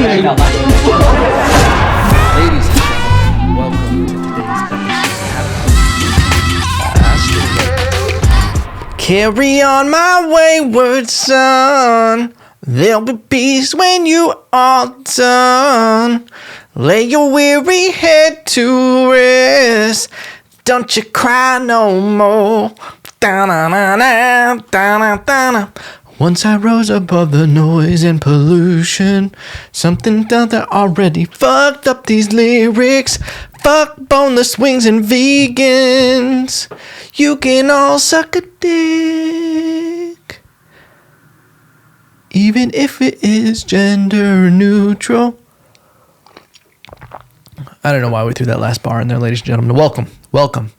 Ladies and gentlemen, welcome to today's episode. Carry on, my wayward son. There'll be peace when you are done. Lay your weary head to rest. Don't you cry no more. Da-na-na-na, da-na-na-na. Once I rose above the noise and pollution. Something done that already fucked up these lyrics. Fuck boneless wings and vegans. You can all suck a dick. Even if it is gender neutral. I don't know why we threw that last bar in there, ladies and gentlemen. Welcome.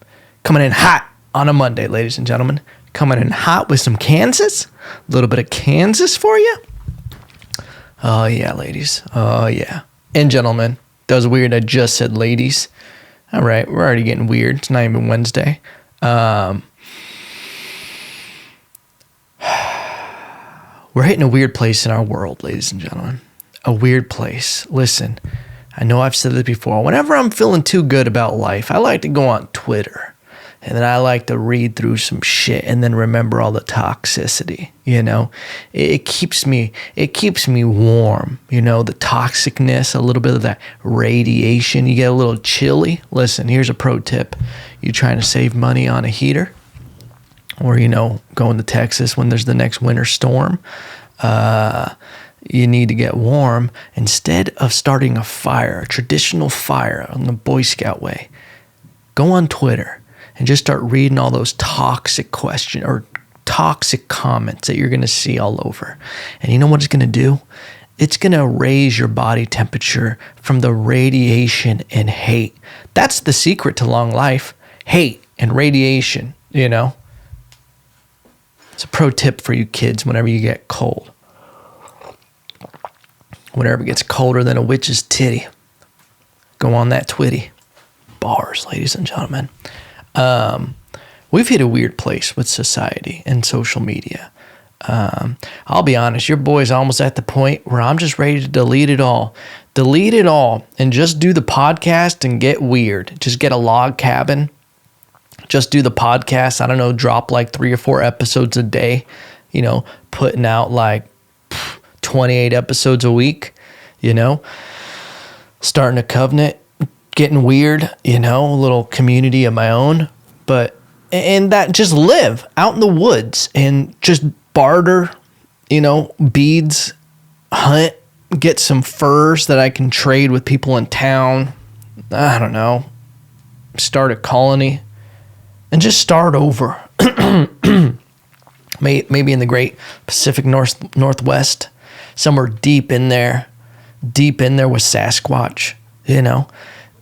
Coming in hot on a Monday, ladies and gentlemen. Coming in hot with some Kansas. A little bit of Kansas for you. Oh, yeah, ladies. Oh, yeah. And gentlemen. That was weird. I just said ladies. All right. We're already getting weird. It's not even Wednesday. We're hitting a weird place in our world, ladies and gentlemen. A weird place. Listen, I know I've said this before. Whenever I'm feeling too good about life, I like to go on Twitter. And then I like to read through some shit and then remember all the toxicity, you know? It keeps me warm, you know, the toxicness, a little bit of that radiation. You get a little chilly. Listen, here's a pro tip. You trying to save money on a heater? Or, you know, going to Texas when there's the next winter storm, you need to get warm. Instead of starting a fire, a traditional fire on the Boy Scout way, go on Twitter and just start reading all those toxic questions or toxic comments that you're going to see all over. And you know what it's going to do? It's going to raise your body temperature from the radiation and hate. That's the secret to long life. Hate and radiation, you know? It's a pro tip for you kids whenever you get cold. Whenever it gets colder than a witch's titty, go on that Twitty. Bars, ladies and gentlemen. We've hit a weird place with society and social media. I'll be honest, your boy's almost at the point where I'm just ready to delete it all. Delete it all and just do the podcast and get weird. Just get a log cabin. Just do the podcast. I don't know, drop like 3 or 4 episodes a day, you know, putting out like 28 episodes a week, you know, starting a covenant, getting weird, you know, a little community of my own, and that just live out in the woods and just barter, you know, beads, hunt, get some furs that I can trade with people in town. I don't know, start a colony. And just start over. Maybe in the great Pacific Northwest, somewhere deep in there with Sasquatch, you know.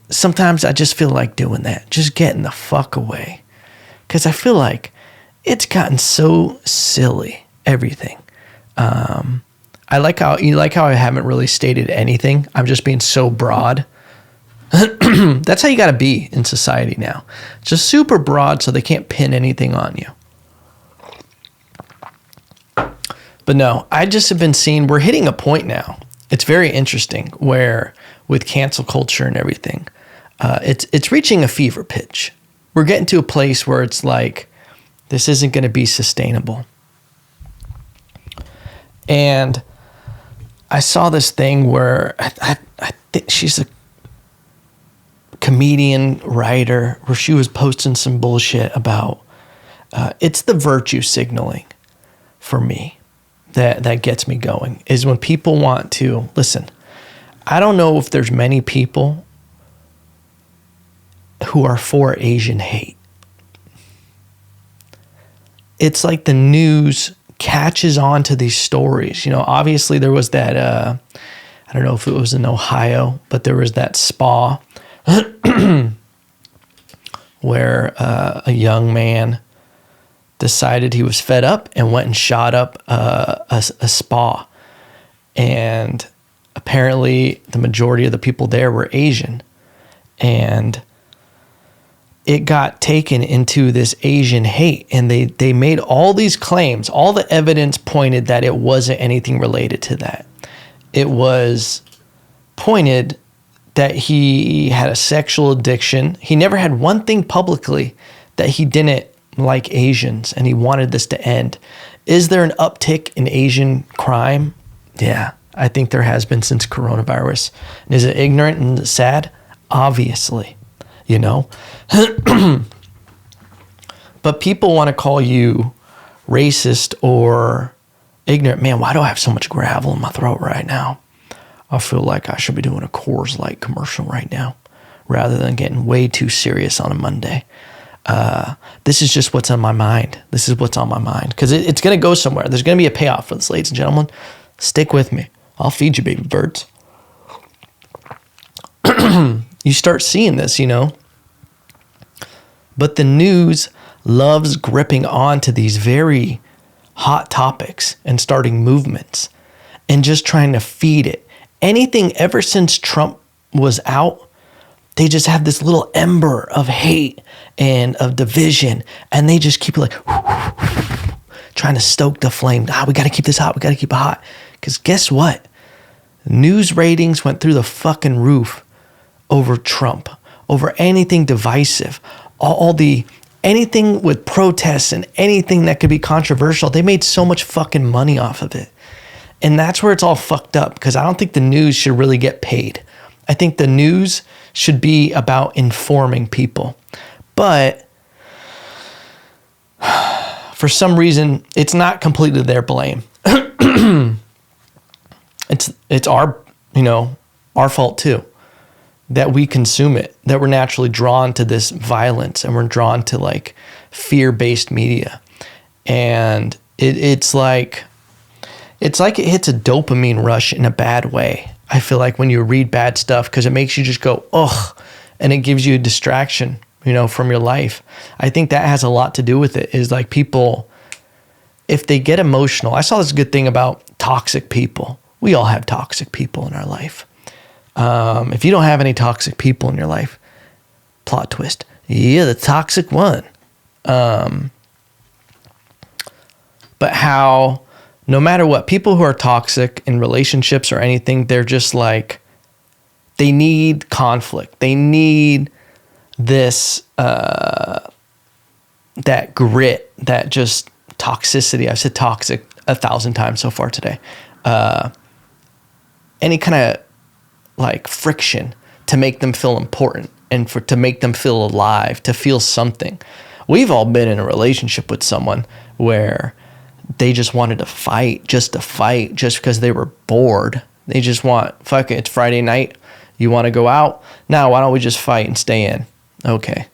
Sometimes I just feel like doing that, just getting the fuck away. Because I feel like it's gotten so silly, everything. I like how I haven't really stated anything. I'm just being so broad. That's how you got to be in society now. Just super broad so they can't pin anything on you. But no, I just have been seeing, we're hitting a point now. It's very interesting where with cancel culture and everything, it's reaching a fever pitch. We're getting to a place where it's like, this isn't going to be sustainable. And I saw this thing where I think she's a comedian, writer, where she was posting some bullshit about it's the virtue signaling for me that gets me going, is when people want to listen. I don't know if there's many people who are for Asian hate. It's like the news catches on to these stories. You know, obviously there was that I don't know if it was in Ohio, but there was that spa where a young man decided he was fed up and went and shot up a spa. And apparently the majority of the people there were Asian. And it got taken into this Asian hate. And they made all these claims. All the evidence pointed that it wasn't anything related to that. It was pointed that he had a sexual addiction. He never had one thing publicly that he didn't like Asians, and he wanted this to end. Is there an uptick in Asian crime? Yeah, I think there has been since coronavirus. And is it ignorant and sad? Obviously, you know. But people want to call you racist or ignorant. Man, why do I have so much gravel in my throat right now? I feel like I should be doing a Coors Light commercial right now rather than getting way too serious on a Monday. This is just what's on my mind. This is what's on my mind because it's going to go somewhere. There's going to be a payoff for this, ladies and gentlemen. Stick with me. I'll feed you, baby birds. You start seeing this, you know. But the news loves gripping on to these very hot topics and starting movements and just trying to feed it. Anything ever since Trump was out, they just have this little ember of hate and of division, and they just keep like trying to stoke the flame. We got to keep this hot. We got to keep it hot. Because guess what? News ratings went through the fucking roof over Trump, over anything divisive, anything with protests and anything that could be controversial. They made so much fucking money off of it. And that's where it's all fucked up because I don't think the news should really get paid. I think the news should be about informing people. But for some reason, it's not completely their blame. It's our fault too, that we consume it, that we're naturally drawn to this violence and we're drawn to like fear-based media. And it's like it hits a dopamine rush in a bad way. I feel like when you read bad stuff, because it makes you just go, ugh, and it gives you a distraction, from your life. I think that has a lot to do with it, is like people, if they get emotional, I saw this good thing about toxic people. We all have toxic people in our life. If you don't have any toxic people in your life, plot twist, you're the toxic one. But how, no matter what, people who are toxic in relationships or anything, they're just like, they need conflict. They need this, that grit, that just toxicity. I've said toxic 1,000 times so far today. Any kind of like friction to make them feel important and to make them feel alive, to feel something. We've all been in a relationship with someone where they just wanted to fight just because they were bored. They just want, fuck it, it's Friday night. You want to go out? Now, why don't we just fight and stay in? Okay.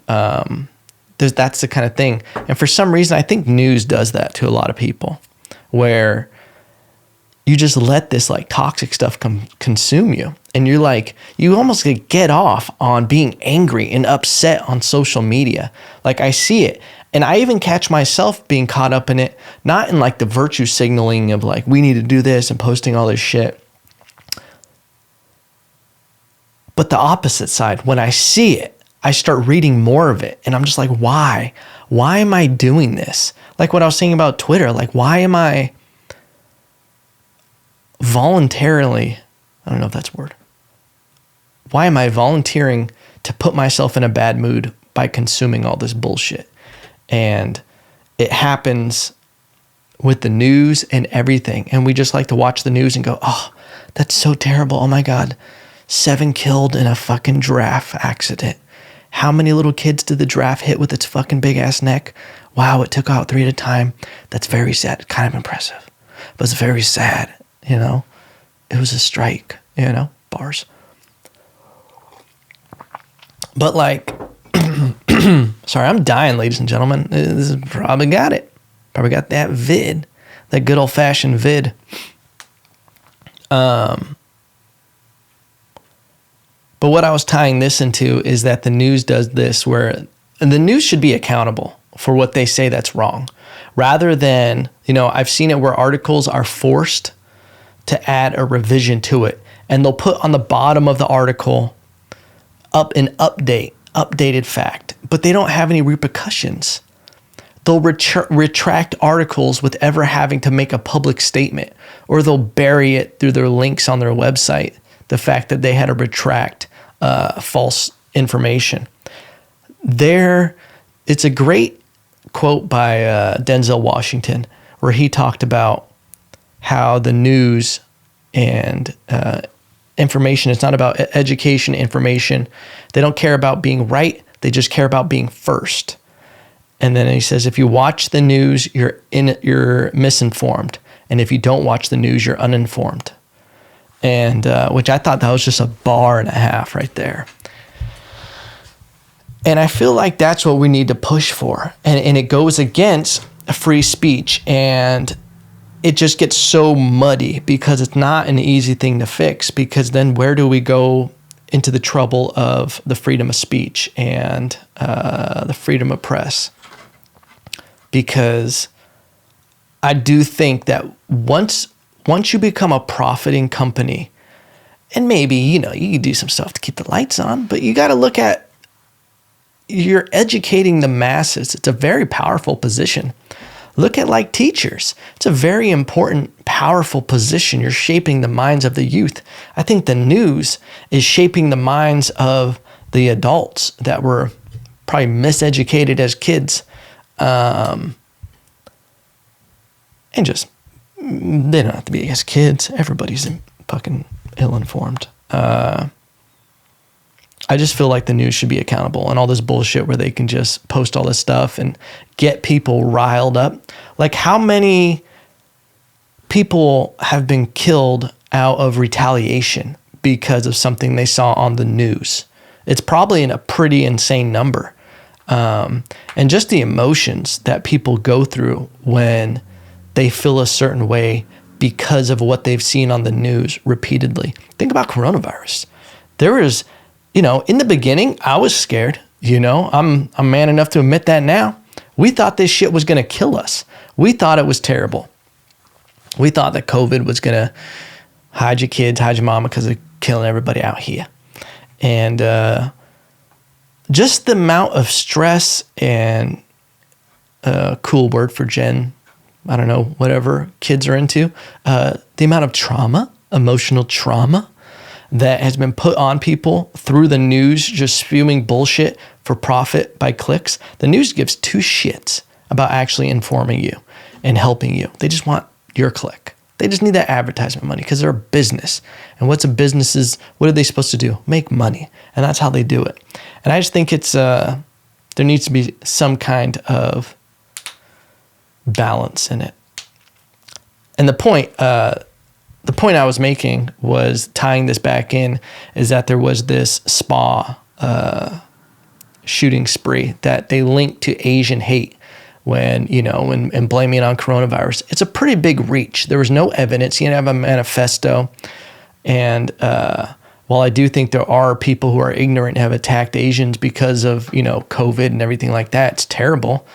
That's the kind of thing. And for some reason, I think news does that to a lot of people, where you just let this like toxic stuff consume you. And you're like, you almost get off on being angry and upset on social media. Like I see it. And I even catch myself being caught up in it, not in like the virtue signaling of like, we need to do this and posting all this shit. But the opposite side, when I see it, I start reading more of it. And I'm just like, why? Why am I doing this? Like what I was saying about Twitter, like, why am I voluntarily, I don't know if that's a word. Why am I volunteering to put myself in a bad mood by consuming all this bullshit? And it happens with the news and everything. And we just like to watch the news and go, oh, that's so terrible. Oh my God, 7 killed in a fucking giraffe accident. How many little kids did the giraffe hit with its fucking big ass neck? Wow, it took out 3 at a time. That's very sad. Kind of impressive, but it's very sad. It was a strike, bars. But like, sorry, I'm dying, ladies and gentlemen. This is probably got it. Probably got that vid, that good old fashioned vid. But what I was tying this into is that the news does this, where the news should be accountable for what they say that's wrong, rather than, I've seen it where articles are forced to add a revision to it, and they'll put on the bottom of the article up an updated fact, but they don't have any repercussions. They'll retract articles with ever having to make a public statement, or they'll bury it through their links on their website the fact that they had to retract false information. It's a great quote by Denzel Washington, where he talked about how the news and information, it's not about education, information. They don't care about being right. They just care about being first. And then he says, if you watch the news, you're misinformed. And if you don't watch the news, you're uninformed. And which I thought that was just a bar and a half right there. And I feel like that's what we need to push for. And it goes against free speech. And it just gets so muddy because it's not an easy thing to fix. Because then where do we go into the trouble of the freedom of speech and the freedom of press? Because I do think that once you become a profiting company, and maybe, you can do some stuff to keep the lights on, but you got to look at, you're educating the masses. It's a very powerful position. Look at like teachers. It's a very important, powerful position. You're shaping the minds of the youth. I think the news is shaping the minds of the adults that were probably miseducated as kids. And just, they don't have to be as kids. Everybody's fucking ill-informed. I just feel like the news should be accountable, and all this bullshit where they can just post all this stuff and get people riled up. Like, how many people have been killed out of retaliation because of something they saw on the news? It's probably a pretty insane number. And just the emotions that people go through when they feel a certain way because of what they've seen on the news repeatedly. Think about coronavirus. There was, in the beginning, I was scared. I'm man enough to admit that now. We thought this shit was going to kill us. We thought it was terrible. We thought that COVID was going to hide your kids, hide your mama, because they're killing everybody out here. And just the amount of stress and cool word for Gen, I don't know, whatever kids are into, the amount of trauma, emotional trauma that has been put on people through the news, just spewing bullshit for profit by clicks. The news gives two shits about actually informing you and helping you. They just want your click. They just need that advertisement money because they're a business. And what are they supposed to do? Make money. And that's how they do it. And I just think it's, there needs to be some kind of balance in it. And the point I was making was tying this back in is that there was this spa shooting spree that they linked to Asian hate when blaming it on coronavirus. It's a pretty big reach. There was no evidence. You didn't have a manifesto. And while I do think there are people who are ignorant and have attacked Asians because of, COVID and everything like that, it's terrible.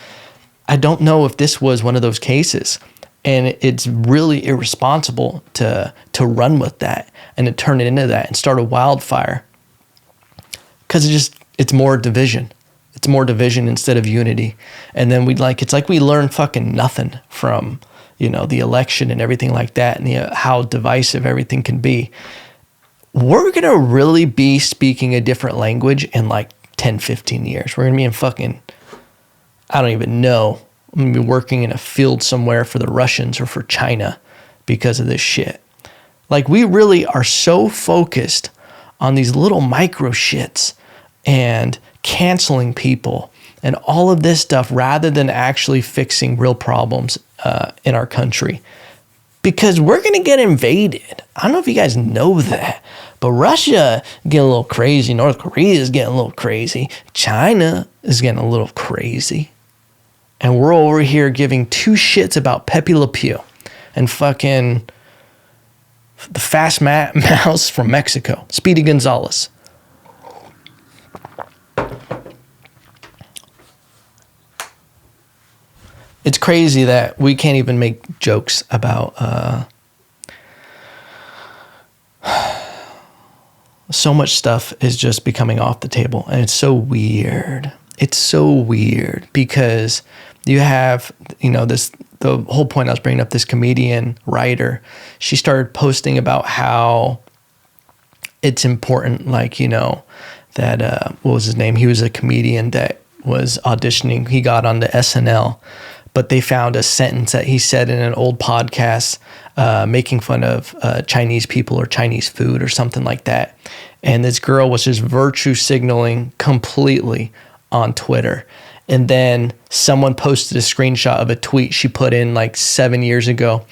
I don't know if this was one of those cases. And it's really irresponsible to run with that and to turn it into that and start a wildfire. Because it's more division. It's more division instead of unity. And then it's like we learn fucking nothing from, the election and everything like that, and how divisive everything can be. We're going to really be speaking a different language in like 10, 15 years. We're going to be in fucking, I don't even know. I'm going to be working in a field somewhere for the Russians or for China because of this shit. Like, we really are so focused on these little micro shits and canceling people and all of this stuff rather than actually fixing real problems in our country. Because we're going to get invaded. I don't know if you guys know that, but Russia is getting a little crazy. North Korea is getting a little crazy. China is getting a little crazy. And we're over here giving two shits about Pepe Le Pew and fucking the fast mouse from Mexico, Speedy Gonzalez. It's crazy that we can't even make jokes about so much stuff is just becoming off the table. And it's so weird. It's so weird because you have, the whole point I was bringing up, this comedian writer, she started posting about how it's important, like, that, what was his name? He was a comedian that was auditioning. He got on the SNL, but they found a sentence that he said in an old podcast, making fun of Chinese people or Chinese food or something like that. And this girl was just virtue signaling completely on Twitter. And then someone posted a screenshot of a tweet she put in like 7 years ago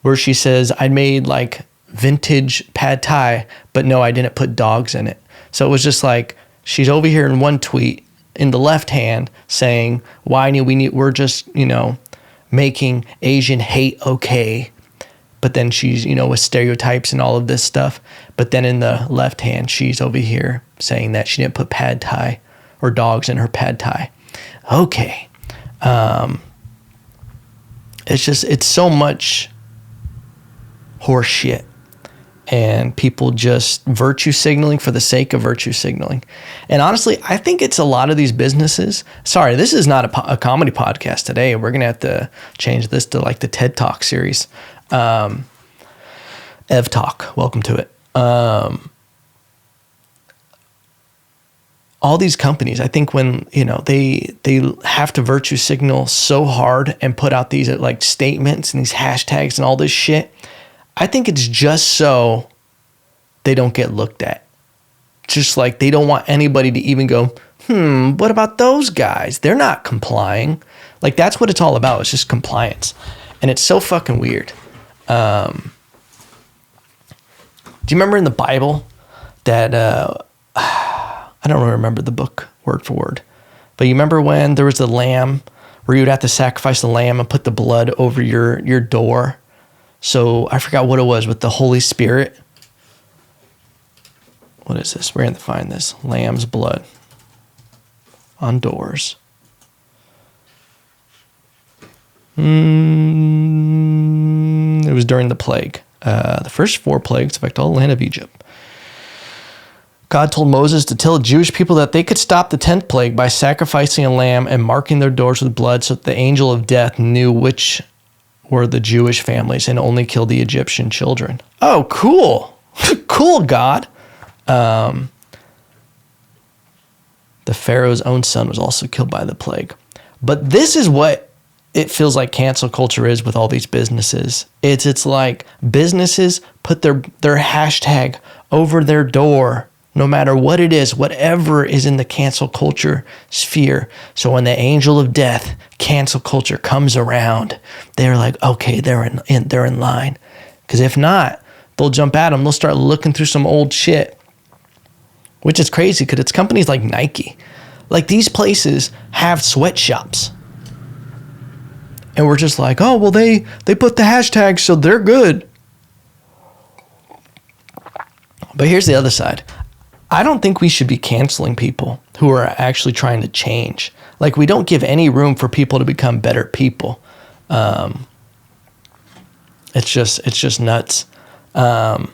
where she says, I made like vintage pad thai, but no, I didn't put dogs in it. So it was just like, she's over here in one tweet in the left hand saying, we're just, making Asian hate okay. But then she's, with stereotypes and all of this stuff. But then in the left hand, she's over here saying that she didn't put pad thai or dogs in her pad thai. Okay. It's so much horse shit. And people just virtue signaling for the sake of virtue signaling. And honestly, I think it's a lot of these businesses. Sorry, this is not a comedy podcast today. We're going to have to change this to like the TED Talk series. EvTalk, welcome to it. All these companies, I think when, they have to virtue signal so hard and put out these like statements and these hashtags and all this shit, I think it's just so they don't get looked at. Just like they don't want anybody to even go, what about those guys? They're not complying. Like that's what it's all about. It's just compliance. And it's so fucking weird. Do you remember in the Bible that, I don't really remember the book word for word, but you remember when there was the lamb where you would have to sacrifice the lamb and put the blood over your door? So I forgot what it was with the Holy Spirit. What is this? We're going to find this. Lamb's blood on doors. It was during the plague. The first 4 plagues affect all the land of Egypt. God told Moses to tell the Jewish people that they could stop the 10th plague by sacrificing a lamb and marking their doors with blood so that the angel of death knew which were the Jewish families and only killed the Egyptian children. Oh, cool. Cool, God. The Pharaoh's own son was also killed by the plague. But this is what it feels like cancel culture is with all these businesses. It's like businesses put their hashtag over their door, no matter what it is, whatever is in the cancel culture sphere. So when the angel of death, cancel culture, comes around, they're like, okay, they're in line. Because if not, they'll jump at them. They'll start looking through some old shit, which is crazy because it's companies like Nike. Like these places have sweatshops. And we're just like, oh, well, they put the hashtag, so they're good. But here's the other side. I don't think we should be canceling people who are actually trying to change. Like we don't give any room for people to become better people. It's just nuts. And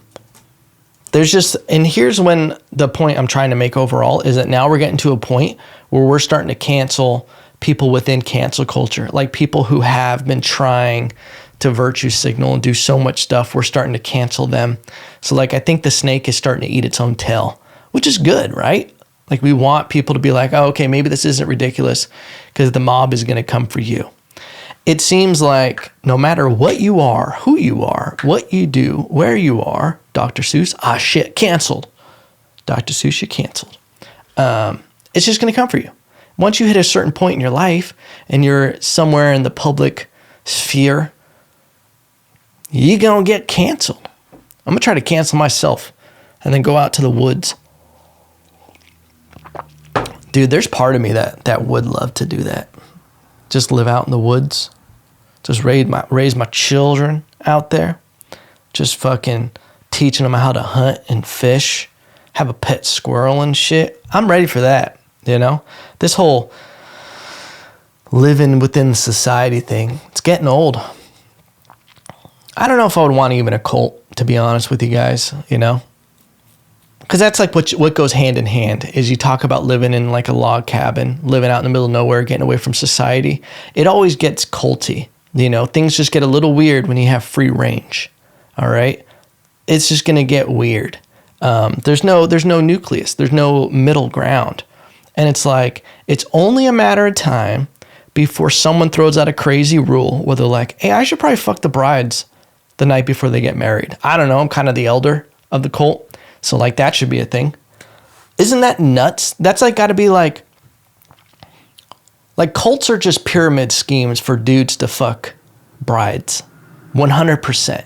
here's when the point I'm trying to make overall is that now we're getting to a point where we're starting to cancel people within cancel culture, like people who have been trying to virtue signal and do so much stuff. We're starting to cancel them. So like, I think the snake is starting to eat its own tail, which is good, right? Like we want people to be like, oh, okay, maybe this isn't ridiculous because the mob is going to come for you. It seems like no matter what you are, who you are, what you do, where you are, Dr. Seuss, shit, canceled. Dr. Seuss, you canceled. It's just going to come for you. Once you hit a certain point in your life and you're somewhere in the public sphere, you're going to get canceled. I'm going to try to cancel myself and then go out to the woods. Dude, there's part of me that would love to do that. Just live out in the woods. Just raise my children out there. Just fucking teaching them how to hunt and fish. Have a pet squirrel and shit. I'm ready for that, you know? This whole living within society thing, it's getting old. I don't know if I would want even a cult, to be honest with you guys, you know? Because that's like what goes hand in hand is you talk about living in like a log cabin, living out in the middle of nowhere, getting away from society. It always gets culty. You know, things just get a little weird when you have free range. All right. It's just going to get weird. There's no nucleus. There's no middle ground. And it's like, it's only a matter of time before someone throws out a crazy rule where they're like, hey, I should probably fuck the brides the night before they get married. I don't know. I'm kind of the elder of the cult. So like that should be a thing. Isn't that nuts? That's like got to be like cults are just pyramid schemes for dudes to fuck brides. 100%.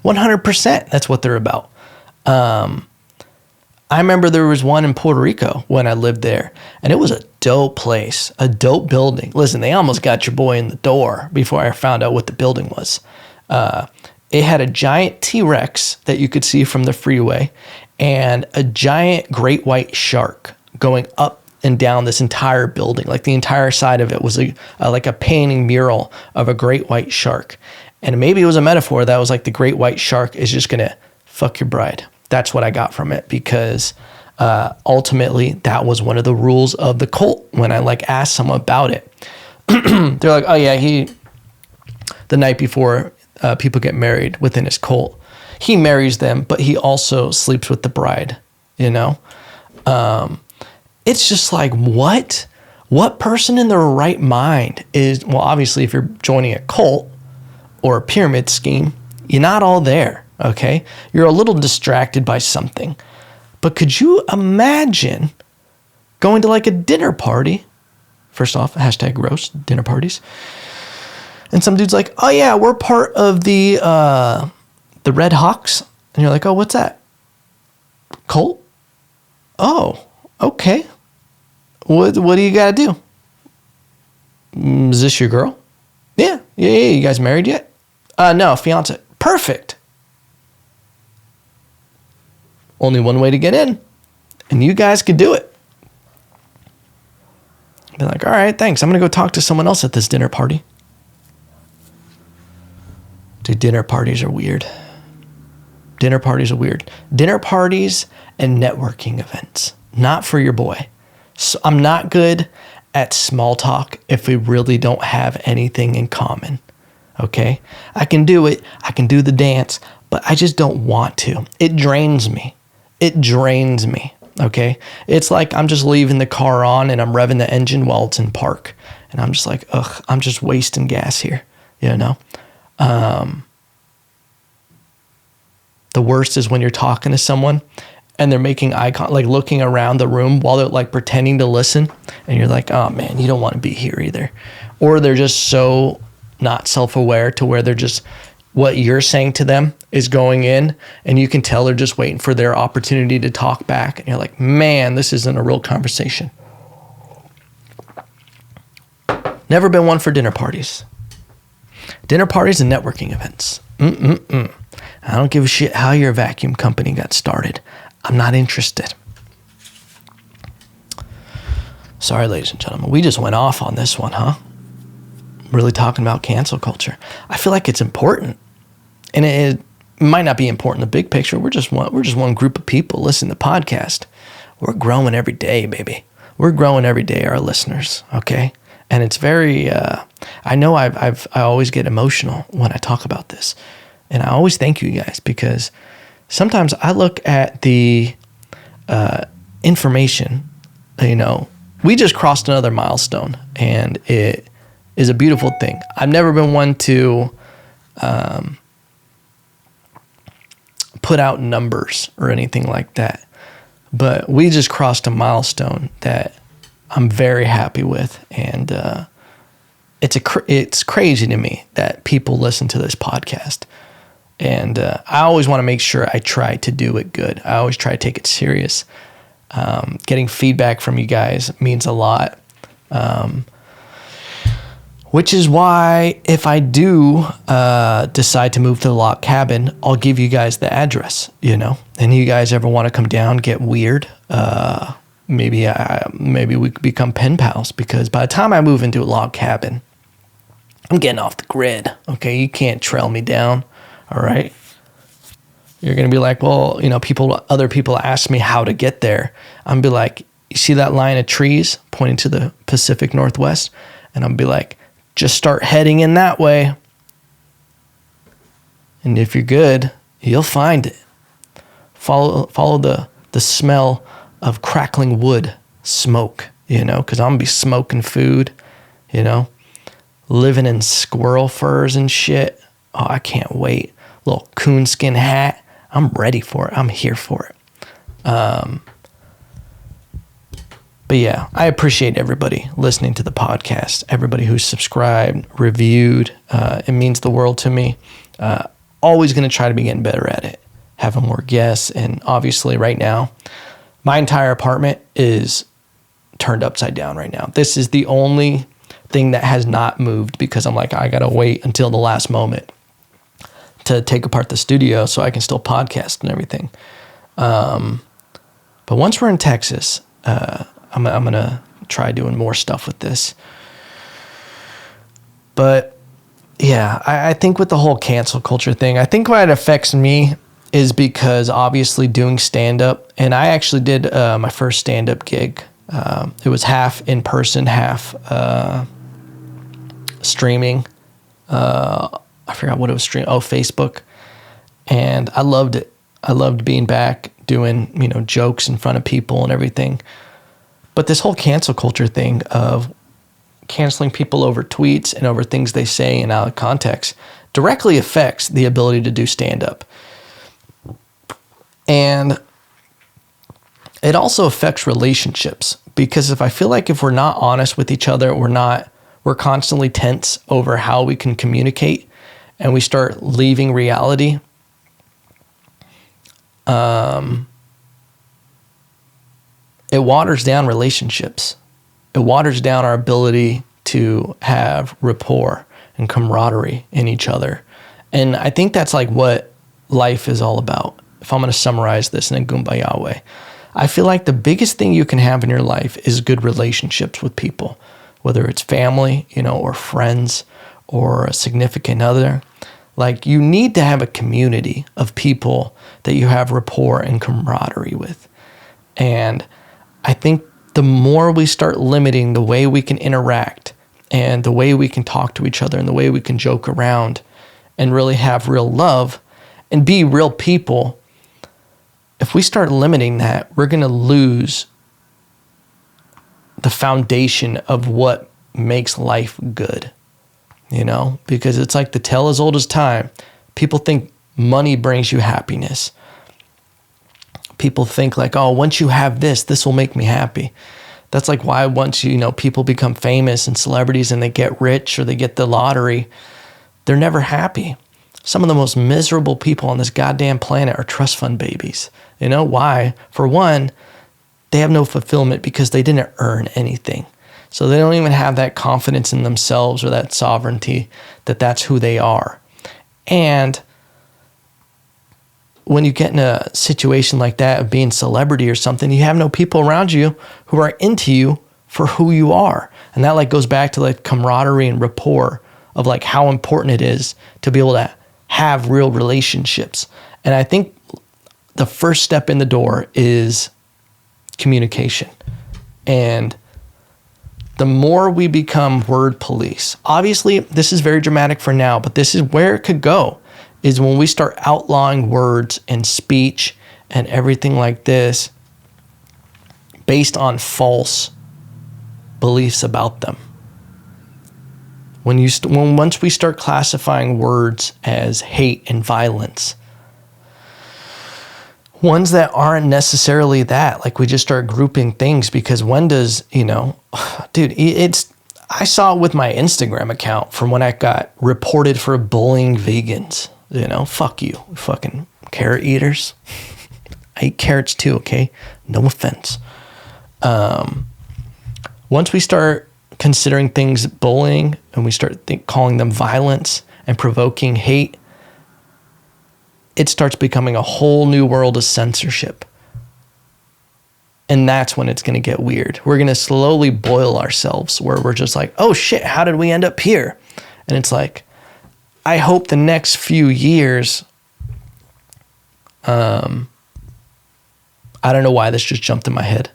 100%. That's what they're about. I remember there was one in Puerto Rico when I lived there, and it was a dope place, a dope building. Listen, they almost got your boy in the door before I found out what the building was. It had a giant T-Rex that you could see from the freeway and a giant great white shark going up and down this entire building. Like the entire side of it was like a painting mural of a great white shark. And maybe it was a metaphor that was like the great white shark is just going to fuck your bride. That's what I got from it, because ultimately that was one of the rules of the cult. When I like asked someone about it, they're like, oh yeah, the night before people get married within his cult, he marries them, but he also sleeps with the bride, you know? It's just like, what person in their right mind is, well, obviously if you're joining a cult or a pyramid scheme, you're not all there. Okay, you're a little distracted by something. But could you imagine going to like a dinner party? First off, hashtag roast dinner parties. And some dude's like, oh yeah, we're part of the Red Hawks. And you're like, oh, what's that? Cult? Oh, okay. What do you gotta do? Is this your girl? Yeah. You guys married yet? No, fiance. Perfect. Only one way to get in, and you guys could do it. Be like, all right, thanks. I'm going to go talk to someone else at this dinner party. Dude, dinner parties are weird. Dinner parties are weird. Dinner parties and networking events, not for your boy. So I'm not good at small talk if we really don't have anything in common. Okay? I can do it. I can do the dance, but I just don't want to. It drains me. Okay? It's like I'm just leaving the car on and I'm revving the engine while it's in park. And I'm just like, ugh, I'm just wasting gas here, you know? The worst is when you're talking to someone and they're making eye contact, like looking around the room while they're like pretending to listen. And you're like, oh man, you don't want to be here either. Or they're just so not self-aware to where they're just, what you're saying to them is going in, and you can tell they're just waiting for their opportunity to talk back. And you're like, man, this isn't a real conversation. Never been one for dinner parties. Dinner parties and networking events. I don't give a shit how your vacuum company got started. I'm not interested. Sorry, ladies and gentlemen. We just went off on this one, huh? Really talking about cancel culture. I feel like it's important. And it might not be important in the big picture. We're just one group of people listening to the podcast. We're growing every day, baby. We're growing every day, our listeners, okay? And it's very, I know I always get emotional when I talk about this. And I always thank you guys, because sometimes I look at the information, you know, we just crossed another milestone, and it is a beautiful thing. I've never been one to put out numbers or anything like that, but we just crossed a milestone that I'm very happy with, and it's crazy to me that people listen to this podcast. And I always want to make sure I try to do it good. I always try to take it serious. Getting feedback from you guys means a lot. Which is why if I do decide to move to the log cabin, I'll give you guys the address, you know. And you guys ever want to come down, get weird, maybe we could become pen pals, because by the time I move into a log cabin, I'm getting off the grid, okay? You can't trail me down, all right? You're going to be like, well, you know, other people ask me how to get there. I'm going to be like, you see that line of trees pointing to the Pacific Northwest? And I'm going to be like, just start heading in that way. And if you're good, you'll find it. follow the smell of crackling wood smoke, because I'm gonna be smoking food, living in squirrel furs and shit. Oh, I can't wait. Little coonskin hat. I'm ready for it. I'm here for it. But yeah, I appreciate everybody listening to the podcast, everybody who's subscribed, reviewed. It means the world to me. Always going to try to be getting better at it, having more guests. And obviously right now, my entire apartment is turned upside down right now. This is the only thing that has not moved because I'm like, I got to wait until the last moment to take apart the studio so I can still podcast and everything. But once we're in Texas, I'm going to try doing more stuff with this. But yeah, I think with the whole cancel culture thing, I think why it affects me is because obviously doing stand-up, and I actually did my first stand-up gig. It was half in person, half streaming. I forgot what it was streaming. Oh, Facebook. And I loved it. I loved being back doing, jokes in front of people and everything. But this whole cancel culture thing of canceling people over tweets and over things they say and out of context directly affects the ability to do stand-up. And it also affects relationships, because if we're not honest with each other, we're constantly tense over how we can communicate, and we start leaving reality. It waters down relationships. It waters down our ability to have rapport and camaraderie in each other. And I think that's like what life is all about. If I'm going to summarize this in a Kumbaya way, I feel like the biggest thing you can have in your life is good relationships with people, whether it's family, or friends or a significant other. Like, you need to have a community of people that you have rapport and camaraderie with. And I think the more we start limiting the way we can interact and the way we can talk to each other and the way we can joke around and really have real love and be real people, if we start limiting that, we're going to lose the foundation of what makes life good, because it's like the tale as old as time. People think money brings you happiness. People think like, oh, once you have this will make me happy. That's like why once, people become famous and celebrities and they get rich or they get the lottery, they're never happy. Some of the most miserable people on this goddamn planet are trust fund babies. Why? For one, they have no fulfillment because they didn't earn anything. So they don't even have that confidence in themselves or that sovereignty that that's who they are. And when you get in a situation like that of being celebrity or something, you have no people around you who are into you for who you are. And that like goes back to like camaraderie and rapport of like how important it is to be able to have real relationships. And I think the first step in the door is communication. And the more we become word police, obviously this is very dramatic for now, but this is where it could go, is when we start outlawing words and speech and everything like this based on false beliefs about them. Once we start classifying words as hate and violence, ones that aren't necessarily that, like we just start grouping things, because when does, dude, I saw it with my Instagram account from when I got reported for bullying vegans. Fuck you, fucking carrot eaters. I eat carrots too, okay? No offense. Once we start considering things bullying and we start calling them violence and provoking hate, it starts becoming a whole new world of censorship. And that's when it's going to get weird. We're going to slowly boil ourselves where we're just like, oh shit, how did we end up here? And it's like, I hope the next few years, I don't know why this just jumped in my head,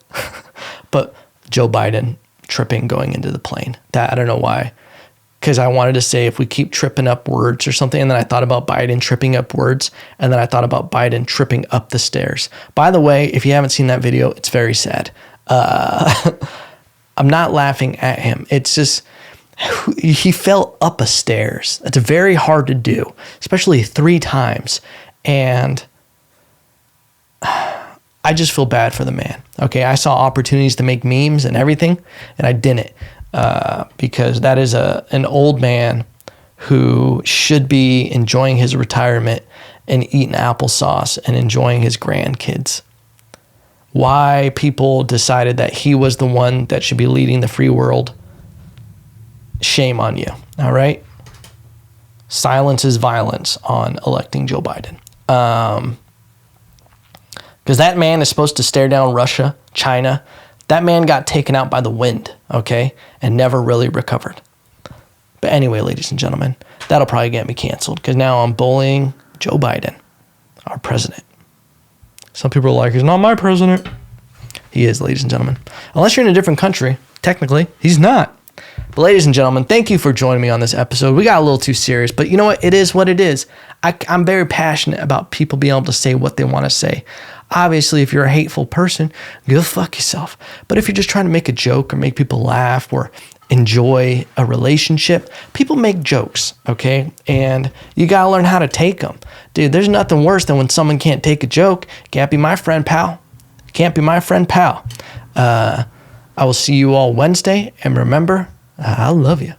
but Joe Biden tripping going into the plane. That, I don't know why. because I wanted to say if we keep tripping up words or something. And then I thought about Biden tripping up words. And then I thought about Biden tripping up the stairs. By the way, if you haven't seen that video, it's very sad. I'm not laughing at him. It's just, he fell up a stairs. That's very hard to do, especially 3 times. And I just feel bad for the man. Okay, I saw opportunities to make memes and everything, and I didn't, because that is an old man who should be enjoying his retirement and eating applesauce and enjoying his grandkids. Why people decided that he was the one that should be leading the free world, shame on you, all right? Silence is violence on electing Joe Biden. Because that man is supposed to stare down Russia, China. That man got taken out by the wind, okay, and never really recovered. But anyway, ladies and gentlemen, that'll probably get me canceled because now I'm bullying Joe Biden, our president. Some people are like, he's not my president. He is, ladies and gentlemen. Unless you're in a different country, technically, he's not. But ladies and gentlemen, thank you for joining me on this episode. We got a little too serious, but you know what? It is what it is. I'm very passionate about people being able to say what they want to say. Obviously, if you're a hateful person, go fuck yourself. But if you're just trying to make a joke or make people laugh or enjoy a relationship, people make jokes, okay? And you got to learn how to take them. Dude, there's nothing worse than when someone can't take a joke. Can't be my friend, pal. Can't be my friend, pal. I will see you all Wednesday. And remember, I love you.